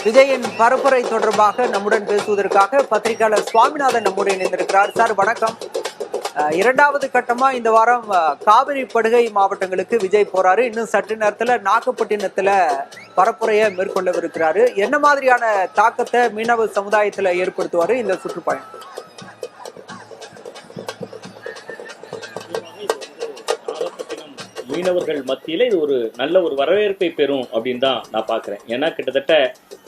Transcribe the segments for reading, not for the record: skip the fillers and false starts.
விஜயின் பரப்புரை தொடர்பாக நம்முடன் பேசுவதற்காக பத்திரிகையாளர் சுவாமிநாதன் நம்முடன் இணைந்திருக்கிறார். சார் வணக்கம். இரண்டாவது கட்டமா இந்த வாரம் காவிரி படுகை மாவட்டங்களுக்கு விஜய் போறாரு. இன்னும் சற்று நேரத்துல நாகப்பட்டினத்துல பரப்புரையை மேற்கொள்ளவிருக்கிறாரு. என்ன மாதிரியான தாக்கத்தை மீனவ சமுதாயத்துல ஏற்படுத்துவாரு இந்த சுற்றுப்பயணம்? மீனவர்கள் மத்தியில இது ஒரு நல்ல ஒரு வரவேற்பை பெறும் அப்படின்னு தான் நான் பார்க்குறேன். ஏன்னா கிட்டத்தட்ட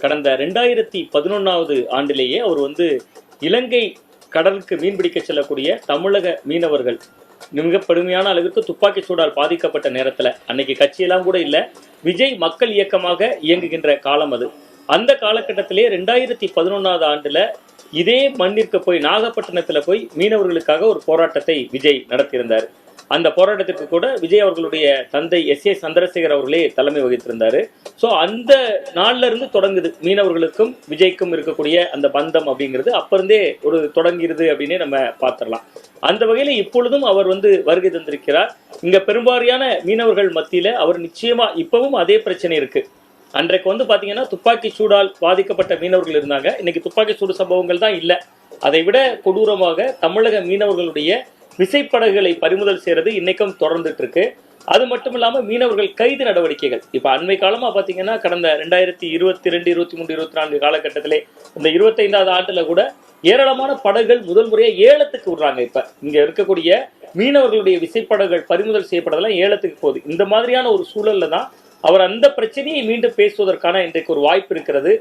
கடந்த 2011 ஆண்டிலேயே அவர் இலங்கை கடலுக்கு மீன்பிடிக்க செல்லக்கூடிய தமிழக மீனவர்கள் மிக கடுமையான அளவிற்கு துப்பாக்கி சூடால் பாதிக்கப்பட்ட நேரத்தில் அன்னைக்கு கட்சியெல்லாம் கூட இல்லை, விஜய் மக்கள் இயக்கமாக இயங்குகின்ற காலம் அது. அந்த காலகட்டத்திலே 2011 ஆண்டுல இதே மண்ணிற்கு போய் நாகப்பட்டினத்தில் போய் மீனவர்களுக்காக ஒரு போராட்டத்தை விஜய் நடத்தியிருந்தார். அந்த போராட்டத்திற்கு கூட விஜய் அவர்களுடைய தந்தை S.A. சந்திரசேகர் அவர்களே தலைமை வகித்திருந்தாரு. ஸோ அந்த நாள்ல இருந்து தொடங்குது மீனவர்களுக்கும் விஜய்க்கும் இருக்கக்கூடிய அந்த பந்தம் அப்படிங்கிறது அப்ப இருந்தே ஒரு தொடங்கிருது அப்படின்னே நம்ம பார்த்துடலாம். அந்த வகையில இப்பொழுதும் அவர் வருகை தந்திருக்கிறார். இங்க பெரும்பாலான மீனவர்கள் மத்தியில அவர் நிச்சயமா இப்பவும் அதே பிரச்சனை இருக்கு. அன்றைக்கு பாத்தீங்கன்னா துப்பாக்கி சூடால் பாதிக்கப்பட்ட மீனவர்கள் இருந்தாங்க. இன்னைக்கு துப்பாக்கி சூடு சம்பவங்கள் தான் இல்லை. அதை விட கொடூரமாக தமிழக மீனவர்களுடைய விசைப்படகுகளை பறிமுதல் செய்யறது இன்னைக்கும் தொடர்ந்துட்டு இருக்கு. அது மட்டும் இல்லாம மீனவர்கள் கைது நடவடிக்கைகள் இப்ப அண்மை காலமா பாத்தீங்கன்னா கடந்த 2022, 23, 24 காலகட்டத்திலே இந்த 25வது ஆண்டுல கூட ஏராளமான படகுகள் முதல் முறையா ஏலத்துக்கு விடுறாங்க. இப்ப இங்க இருக்கக்கூடிய மீனவர்களுடைய விசைப்படகுகள் பறிமுதல் செய்யப்படலாம் ஏலத்துக்கு போகுது. இந்த மாதிரியான ஒரு சூழல்ல தான் அவர் அந்த பிரச்சனையை மீண்டும் பேசுவதற்கான இன்றைக்கு ஒரு வாய்ப்பு இருக்கிறது.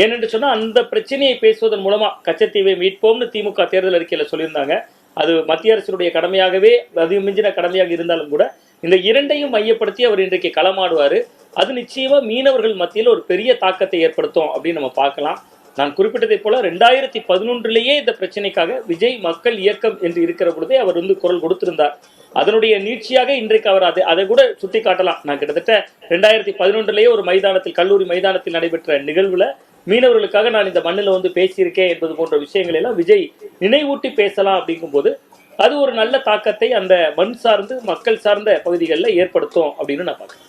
ஏனென்று சொன்னா அந்த பிரச்சனையை பேசுவதன் மூலமா கச்சத்தீவை மீட்போம்னு திமுக தேர்தல் அறிக்கையில சொல்லியிருந்தாங்க. அது மத்திய அரசினுடைய கடமையாகவே அதிகம் மிஞ்சின கடமையாக இருந்தாலும் கூட இந்த இரண்டையும் மையப்படுத்தி அவர் இன்றைக்கு களமாடுவாரு. அது நிச்சயமா மீனவர்கள் மத்தியில் ஒரு பெரிய தாக்கத்தை ஏற்படுத்தும் அப்படின்னு நம்ம பார்க்கலாம். நான் குறிப்பிட்டதை போல 2011 இந்த பிரச்சனைக்காக விஜய் மக்கள் இயக்கம் என்று இருக்கிற பொழுதே அவர் குரல் கொடுத்திருந்தார். அதனுடைய நீட்சியாக இன்றைக்கு அவர் அதை கூட சுட்டி காட்டலாம். நான் கிட்டத்தட்ட 2011 ஒரு மைதானத்தில், கல்லூரி மைதானத்தில் நடைபெற்ற நிகழ்வுல மீனவர்களுக்காக நான் இந்த மண்ணில் பேசியிருக்கேன் என்பது போன்ற விஷயங்கள் எல்லாம் விஜய் நினைவூட்டி பேசலாம். அப்படிங்கும் போது அது ஒரு நல்ல தாக்கத்தை அந்த மண் சார்ந்து மக்கள் சார்ந்த பகுதிகளில் ஏற்படுத்தும் அப்படின்னு நான் பார்க்கிறேன்.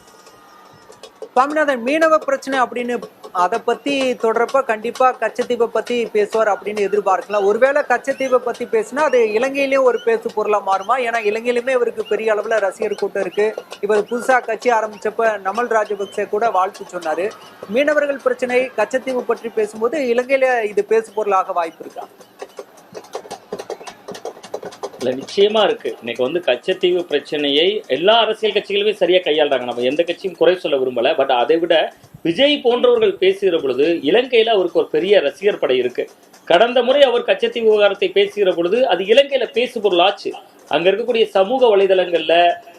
சுவாமிநாதன், மீனவ பிரச்சனை அப்படின்னு அதை பத்தி தொடர்ப கண்டிப்பா கச்சத்தீவை பத்தி பேசுவார் அப்படின்னு எதிர்பார்க்கலாம். ஒருவேளை கச்சத்தீவை பத்தி பேசினா அது இலங்கையிலயும் ஒரு பேசு பொருளா மாறுமா? ஏன்னா இலங்கையிலுமே இவருக்கு பெரிய அளவுல ரசிகர் கூட்டம் இருக்கு. இவர் புதுசா கட்சி ஆரம்பிச்சப்ப நமல் ராஜபக்சே கூட வாழ்த்து சொன்னாரு. மீனவர்கள் பிரச்சனை கச்சத்தீவு பற்றி பேசும்போது இலங்கையில இது பேசு பொருளாக வாய்ப்பு இருக்கா? நிச்சயமா இருக்கு. இன்னைக்கு கச்சத்தீவு பிரச்சனையை எல்லா அரசியல் கட்சிகளுமே சரியா கையாளுறாங்க. நம்ம எந்த கட்சியும் குறை சொல்ல விரும்பல. பட் அதை விட விஜய் போன்றவர்கள் பேசுகிற பொழுது இலங்கையில அவருக்கு ஒரு பெரிய ரசிகர் படை இருக்கு. கடந்த முறை அவர் கச்சத்தீவு விவகாரத்தை பேசுகிற பொழுது அது இலங்கையில பேசு பொருள் ஆச்சு. அங்க இருக்கக்கூடிய சமூக வலைதளங்கள்ல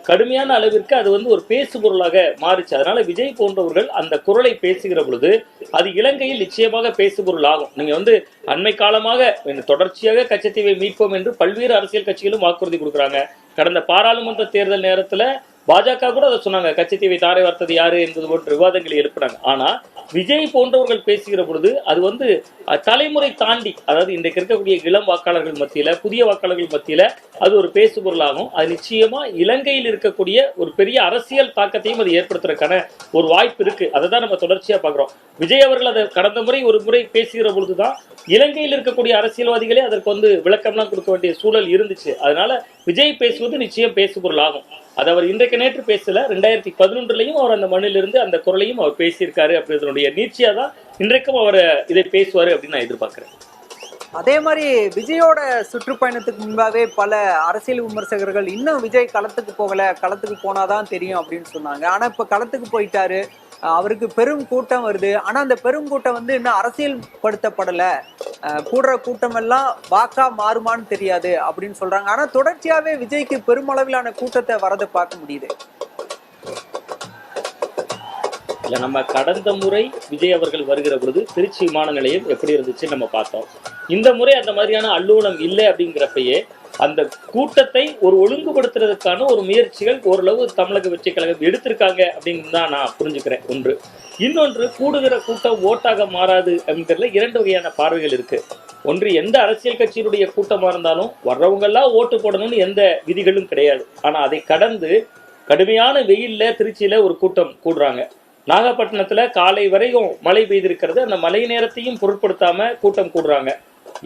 கடுமையான அளவிற்கு அது ஒரு பேசு பொருளாக மாறிச்சு. அதனால விஜய் போன்றவர்கள் அந்த குரலை பேசுகிற பொழுது அது இலங்கையில் நிச்சயமாக பேசு பொருள் ஆகும். நீங்க அண்மை காலமாக தொடர்ச்சியாக கச்சத்தீவை மீட்போம் என்று பல்வேறு அரசியல் கட்சிகளும் வாக்குறுதி கொடுக்குறாங்க. கடந்த பாராளுமன்ற தேர்தல் நேரத்துல பாஜக கூட அதை சொன்னாங்க, கச்சத்தீவை தாரை வார்த்தது யாரு என்பது போன்ற விவாதங்களை எழுப்புறாங்க. ஆனா விஜய் போன்றவர்கள் பேசுகிற பொழுது அது தலைமுறை தாண்டி, அதாவது இன்றைக்கு இருக்கக்கூடிய இளம் வாக்காளர்கள் மத்தியில, புதிய வாக்காளர்கள் மத்தியில அது ஒரு பேசு பொருளாகும். அது நிச்சயமா இலங்கையில் இருக்கக்கூடிய ஒரு பெரிய அரசியல் தாக்கத்தையும் அது ஏற்படுத்துறதுக்கான ஒரு வாய்ப்பு இருக்கு. அதை தான் நம்ம தொடர்ச்சியா பாக்குறோம். விஜய் அவர்கள் அதை கடந்த முறை ஒரு முறை பேசுகிற பொழுதுதான் இலங்கையில் இருக்கக்கூடிய அரசியல்வாதிகளே அதற்கு விளக்கம்லாம் கொடுக்க வேண்டிய சூழல் இருந்துச்சு. அதனால விஜய் பேசுவது நிச்சயம் பேசு பொருள் ஆகும். அது அவர் இன்றைக்கு நேற்று பேசல, 2011 அவர் அந்த மண்ணிலிருந்து அந்த குரலையும் அவர் பேசியிருக்காரு. அப்படின்றதுடைய நீட்சியா தான் இன்றைக்கும் அவர் இதை பேசுவாரு அப்படின்னு நான் எதிர்பார்க்கிறேன். அதே மாதிரி விஜயோட சுற்றுப்பயணத்துக்கு முன்பாகவே பல அரசியல் விமர்சகர்கள் இன்னும் விஜய் களத்துக்கு போகல, களத்துக்கு போனாதான் தெரியும் அப்படின்னு சொன்னாங்க. ஆனா இப்ப களத்துக்கு போயிட்டாரு, அவருக்கு பெரும் கூட்டம் வருது. ஆனா அந்த பெரும் கூட்டம் இன்னும் அரசியல் படுத்தப்படல, கூடுற கூட்டம் எல்லாம் வாக்கா மாறுமான்னு தெரியாது அப்படின்னு சொல்றாங்க. ஆனா தொடர்ச்சியாவே விஜய்க்கு பெருமளவிலான கூட்டத்தை வரதை பார்க்க முடியுது. இல்ல, நம்ம கடந்த முறை விஜய் அவர்கள் வருகிற பொழுது திருச்சி விமான நிலையம் எப்படி இருந்துச்சுன்னு நம்ம பார்த்தோம். இந்த முறை அந்த மாதிரியான அல்லூலம் இல்லை. அப்படிங்கிறப்பயே அந்த கூட்டத்தை ஒரு ஒழுங்குபடுத்துறதுக்கான ஒரு முயற்சிகள் ஓரளவு தமிழக வெற்றி கழகம் எடுத்திருக்காங்க அப்படின்னு தான் நான் புரிஞ்சுக்கிறேன். ஒன்று. இன்னொன்று, கூடுகிற கூட்டம் ஓட்டாக மாறாது அப்படிங்கிறதுல 2 வகையான பார்வைகள் இருக்கு. ஒன்று, எந்த அரசியல் கட்சியினுடைய கூட்டமா இருந்தாலும் வர்றவங்க எல்லாம் ஓட்டு போடணும்னு எந்த விதிகளும் கிடையாது. ஆனா அதை கடந்து கடுமையான வெயில்ல திருச்சியில ஒரு கூட்டம் கூடுறாங்க. நாகப்பட்டினத்துல காலை வரையும் மழை பெய்திருக்கிறது. அந்த மழை நேரத்தையும் பொருட்படுத்தாம கூட்டம் கூடுறாங்க.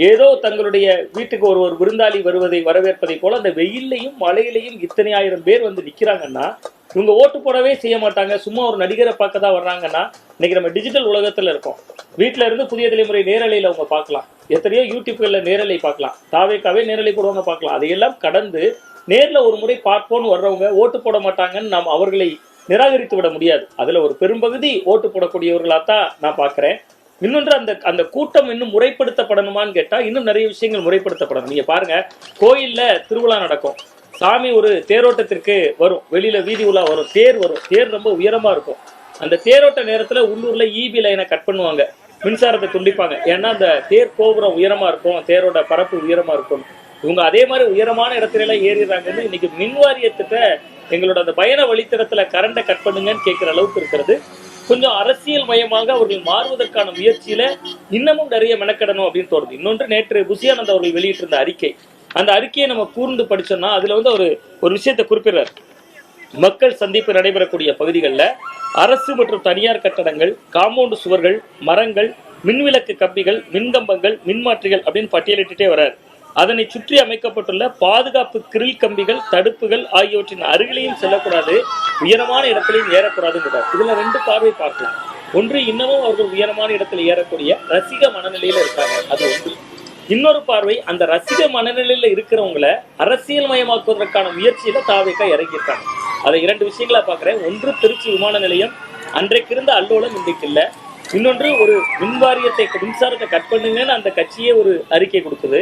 ஏதோ தங்களுடைய வீட்டுக்கு ஒரு விருந்தாளி வருவதை வரவேற்பதை போல அந்த வெயிலையும் மழையிலையும் இத்தனை ஆயிரம் பேர் வந்து நிக்கிறாங்கன்னா இவங்க ஓட்டு போடவே செய்ய மாட்டாங்க. சும்மா ஒரு நடிகரை பார்க்க தான் வர்றாங்கன்னா, இன்னைக்கு நம்ம டிஜிட்டல் உலகத்துல இருக்கோம். வீட்டுல இருந்து புதிய தலைமுறை நேரலையில அவங்க பார்க்கலாம், எத்தனையோ யூடியூப்ல நேரலை பார்க்கலாம், தாவேக்காவே நேரலை போடுவாங்க பார்க்கலாம். அதையெல்லாம் கடந்து நேர்ல ஒரு முறை பார்ப்போன்னு வர்றவங்க ஓட்டு போட மாட்டாங்கன்னு நாம் அவர்களை நிராகரித்து விட முடியாது. அதுல ஒரு பெரும்பகுதி ஓட்டு போடக்கூடியவர்களா தான் நான் பாக்குறேன். இன்னொன்று, அந்த கூட்டம் இன்னும் முறைப்படுத்தப்படணுமான்னு கேட்டா இன்னும் நிறைய விஷயங்கள் முறைப்படுத்தப்படணும். நீங்க பாருங்க, கோயில்ல திருவிழா நடக்கும், சாமி ஒரு தேரோட்டத்திற்கு வரும், வெளியில வீதி உலா வரும், தேர் வரும், தேர் ரொம்ப உயரமா இருக்கும். அந்த தேரோட்ட நேரத்துல உள்ளூர்ல ஈபி லைனை கட் பண்ணுவாங்க, மின்சாரத்தை துண்டிப்பாங்க. ஏன்னா அந்த தேர் கோபுரம் உயரமா இருக்கும், தேரோட பரப்பு உயரமா இருக்கும். இவங்க அதே மாதிரி உயரமான இடத்துல எல்லாம் ஏறிடுறாங்கன்னு இன்னைக்கு மின்வாரியத்திட்ட எங்களோட அந்த பயண வழித்தடத்துல கரண்டை கட் பண்ணுங்கன்னு கேட்கிற அளவுக்கு இருக்கிறது. கொஞ்சம் அரசியல் மயமாக அவர்கள் மாறுவதற்கான முயற்சியில இன்னமும் நிறைய மெனக்கடணும் அப்படின்னு தோணுது. இன்னொன்று, நேற்று புஷியானந்த் அவர்கள் வெளியிட்டிருந்த அறிக்கை, அந்த அறிக்கையை நம்ம கூர்ந்து படிச்சோம்னா அதுல வந்து ஒரு விஷயத்தை குறிப்பிடுறார். மக்கள் சந்திப்பு நடைபெறக்கூடிய பகுதிகளில் அரசு மற்றும் தனியார் கட்டடங்கள், காம்பவுண்டு சுவர்கள், மரங்கள், மின்விளக்கு கம்பிகள், மின்கம்பங்கள், மின்மாற்றிகள் அப்படின்னு பட்டியலிட்டுட்டே வர்றார். அதனை சுற்றி அமைக்கப்பட்டுள்ள பாதுகாப்பு கிரில் கம்பிகள், தடுப்புகள் ஆகியவற்றின் அருகிலையும் செல்லக்கூடாது, உயரமான இடத்திலையும் ஏறக்கூடாதுங்கிறார். இதுல ரெண்டு பார்வை பார்க்கலாம். ஒன்று, இன்னமும் அவர்கள் உயரமான இடத்துல ஏறக்கூடிய ரசிக மனநிலையில இருக்காங்க, அது ஒன்று. இன்னொரு பார்வை, அந்த ரசிக மனநிலையில இருக்கிறவங்களை அரசியல் மயமாக்குவதற்கான முயற்சியில தாவேக்கா இறங்கியிருக்காங்க. அதை இரண்டு விஷயங்களா பாக்குறேன். ஒன்று, திருச்சி விமான நிலையம் அன்றைக்கு இருந்த அல்லோலம் இன்றைக்கு இல்லை. இன்னொன்று, ஒரு மின்சாரத்தை கட் பண்ணுங்கன்னு அந்த கட்சியே ஒரு அறிக்கை கொடுக்குது.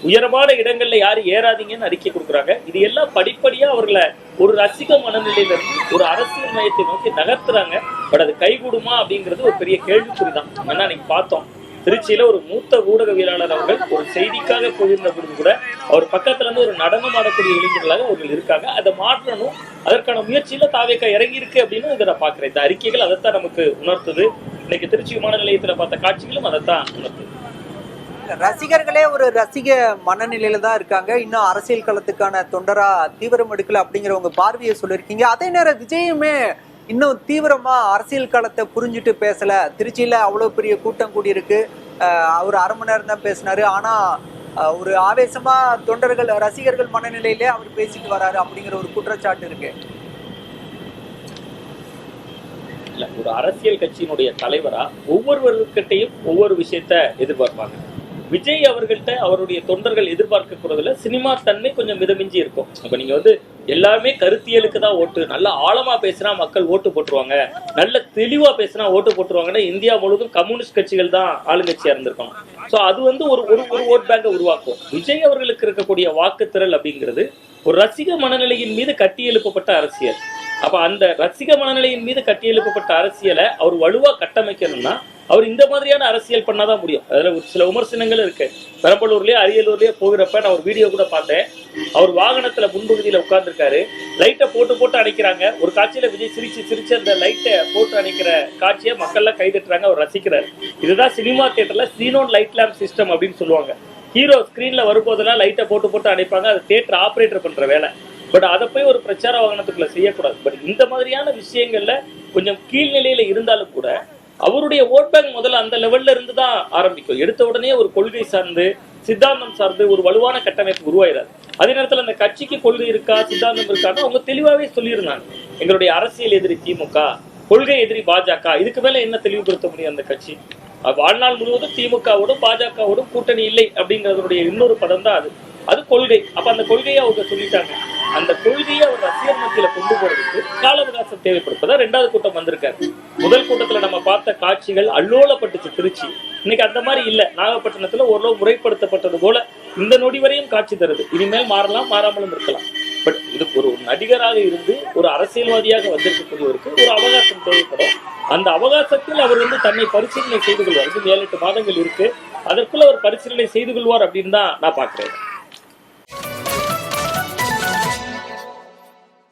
உயரமான இடங்கள்ல யாரும் ஏறாதீங்கன்னு அறிக்கை கொடுக்குறாங்க. இது எல்லாம் படிப்படியா அவர்களை ஒரு ரசிக மனநிலையில இருந்து ஒரு அரசியல் மையத்தை நோக்கி நகர்த்துறாங்க. பட் அது கைகூடுமா அப்படிங்கிறது ஒரு பெரிய கேள்விக்குறிதான். ஏன்னா நீங்க பார்த்தோம், திருச்சியில ஒரு மூத்த ஊடகவியலாளர் அவர்கள் ஒரு செய்திக்காக போயிருந்த பொழுது கூட அவர் பக்கத்துல இருந்து ஒரு நடனம் ஆடக்கூடிய இளைஞர்களாக அவர்கள் இருக்காங்க. அதை மாற்றணும், அதற்கான முயற்சியில தாவேக்கா இறங்கி இருக்கு அப்படின்னு இதை நான் பாக்குறேன். இந்த அறிக்கைகள் அதைத்தான் நமக்கு உணர்த்துது. இன்னைக்கு திருச்சி விமான நிலையத்துல பார்த்த காட்சிகளும் அதைத்தான் உணர்த்துது. ரசிகர்களே ஒரு ரசிக மனநிலையில தான் இருக்காங்க, இன்னும் அரசியல் களத்துக்கான தொண்டரா தீவிரம் எடுக்கல அப்படிங்கிற உங்க பார்வையை சொல்லியிருக்கீங்க. அதே நேரம் விஜயுமே இன்னும் தீவிரமா அரசியல் களத்தை புரிஞ்சுட்டு பேசல. திருச்சியில அவ்வளவு பெரிய கூட்டம் கூடியிருக்கு, அவர் அரை மணி நேரம் தான் பேசினாரு. ஆனா ஒரு ஆவேசமா தொண்டர்கள் ரசிகர்கள் மனநிலையிலே அவர் பேசிட்டு வராரு அப்படிங்கிற ஒரு குற்றச்சாட்டு இருக்கு. இல்ல, ஒரு அரசியல் கட்சியினுடைய தலைவரா ஒவ்வொருவர்கிட்டையும் ஒவ்வொரு விஷயத்த எதிர்பார்ப்பாங்க. விஜய் அவர்கள்ட்ட அவருடைய தொண்டர்கள் எதிர்பார்க்கக்கூடதுல சினிமா தன்மை கொஞ்சம் மிதமிஞ்சி இருக்கும். அப்ப நீங்க வந்து எல்லாருமே கருத்தியலுக்கு தான் ஓட்டு, நல்ல ஆழமா பேசினா மக்கள் ஓட்டு போட்டுருவாங்க, நல்ல தெளிவா பேசினா ஓட்டு போட்டுருவாங்கன்னா இந்தியா முழுவதும் கம்யூனிஸ்ட் கட்சிகள் தான் ஆளுங்கட்சியா இருந்திருக்கணும். ஸோ அது வந்து ஒரு ஓட் பேங்கை உருவாக்கும். விஜய் அவர்களுக்கு இருக்கக்கூடிய வாக்குத்திரல் அப்படிங்கிறது ஒரு ரசிக மனநிலையின் மீது கட்டி எழுப்பப்பட்ட அரசியல். அப்ப அந்த ரசிக மனநிலையின் மீது கட்டி எழுப்பப்பட்ட அரசியலை அவர் வலுவா கட்டமைக்கணும்னா அவர் இந்த மாதிரியான அரசியல் பண்ணாதான் முடியும். அதுல ஒரு சில விமர்சனங்கள் இருக்கு. பெரம்பலூர்லயே அரியலூர்லயே போகிறப்ப நான் ஒரு வீடியோ கூட பார்த்தேன். அவர் வாகனத்துல முன்பகுதியில உட்கார்ந்துருக்காரு, லைட்டை போட்டு அணைக்கிறாங்க. ஒரு காட்சியில விஜய் சிரிச்சு அந்த லைட்டை போட்டு அணைக்கிற காட்சியை மக்கள்லாம் கைதட்டுறாங்க, அவர் ரசிக்கிறாரு. இதுதான் சினிமா தியேட்டர்ல சீனோன் லைட் லேம்ப் சிஸ்டம் அப்படின்னு சொல்லுவாங்க. ஹீரோ ஸ்கிரீன்ல வரும்போதெல்லாம் லைட்டை போட்டு அணைப்பாங்க, அது தியேட்டர் ஆப்ரேட்டர் பண்ற வேலை. பட் அதை போய் ஒரு பிரச்சார வாகனத்துக்குள்ள செய்யக்கூடாது. பட் இந்த மாதிரியான விஷயங்கள்ல கொஞ்சம் கீழ்நிலையில இருந்தாலும் கூட அவருடைய ஓட் பேங்க் முதல்ல அந்த லெவல்ல இருந்து தான் ஆரம்பிக்கும். எடுத்த உடனே ஒரு கொள்கை சார்ந்து சித்தாந்தம் சார்ந்து ஒரு வலுவான கட்டமைப்பு உருவாயிராது. அதே நேரத்துல அந்த கட்சிக்கு கொள்கை இருக்கா சித்தாந்தம் இருக்கான்னு அவங்க தெளிவாவே சொல்லியிருந்தாங்க. எங்களுடைய அரசியல் எதிரி திமுக, கொள்கை எதிரி பாஜக, இதுக்கு மேல என்ன தெளிவுபடுத்த முடியும் அந்த கட்சி? வாழ்நாள் முழுவதும் திமுகவோடும் பாஜகவோடும் கூட்டணி இல்லை அப்படிங்கிறதுடைய இன்னொரு பதம் தான் அது கொள்கை. அப்ப அந்த கொள்கையை அவங்க சொல்லிட்டாங்க. அந்த கொள்கையை அவர் ரசிகர் மத்தியில கொண்டு போறதுக்கு கால அவகாசம் தேவைப்படுப்பதான் ரெண்டாவது கூட்டம் வந்திருக்காரு. முதல் கூட்டத்துல நம்ம பார்த்த காட்சிகள் அல்லோலப்பட்டுச்சு திருச்சி. இன்னைக்கு அந்த மாதிரி இல்ல. நாகப்பட்டினத்துல ஓரளவு முறைப்படுத்தப்பட்டது போல இந்த நொடி வரையும் காட்சி தருது. இனிமேல் மாறலாம், மாறாமலும் இருக்கலாம். பட் இது ஒரு நடிகராக இருந்து ஒரு அரசியல்வாதியாக வந்திருக்கக்கூடியவருக்கு ஒரு அவகாசம் தேவைப்படும். அந்த அவகாசத்தில் அவர் வந்து தன்னை பரிசீலனை செய்து கொள்வார். 7-8 மாதங்கள் இருக்கு, அதற்குள்ள அவர் பரிசீலனை செய்து கொள்வார் அப்படின்னு தான் நான் பாக்குறேன்.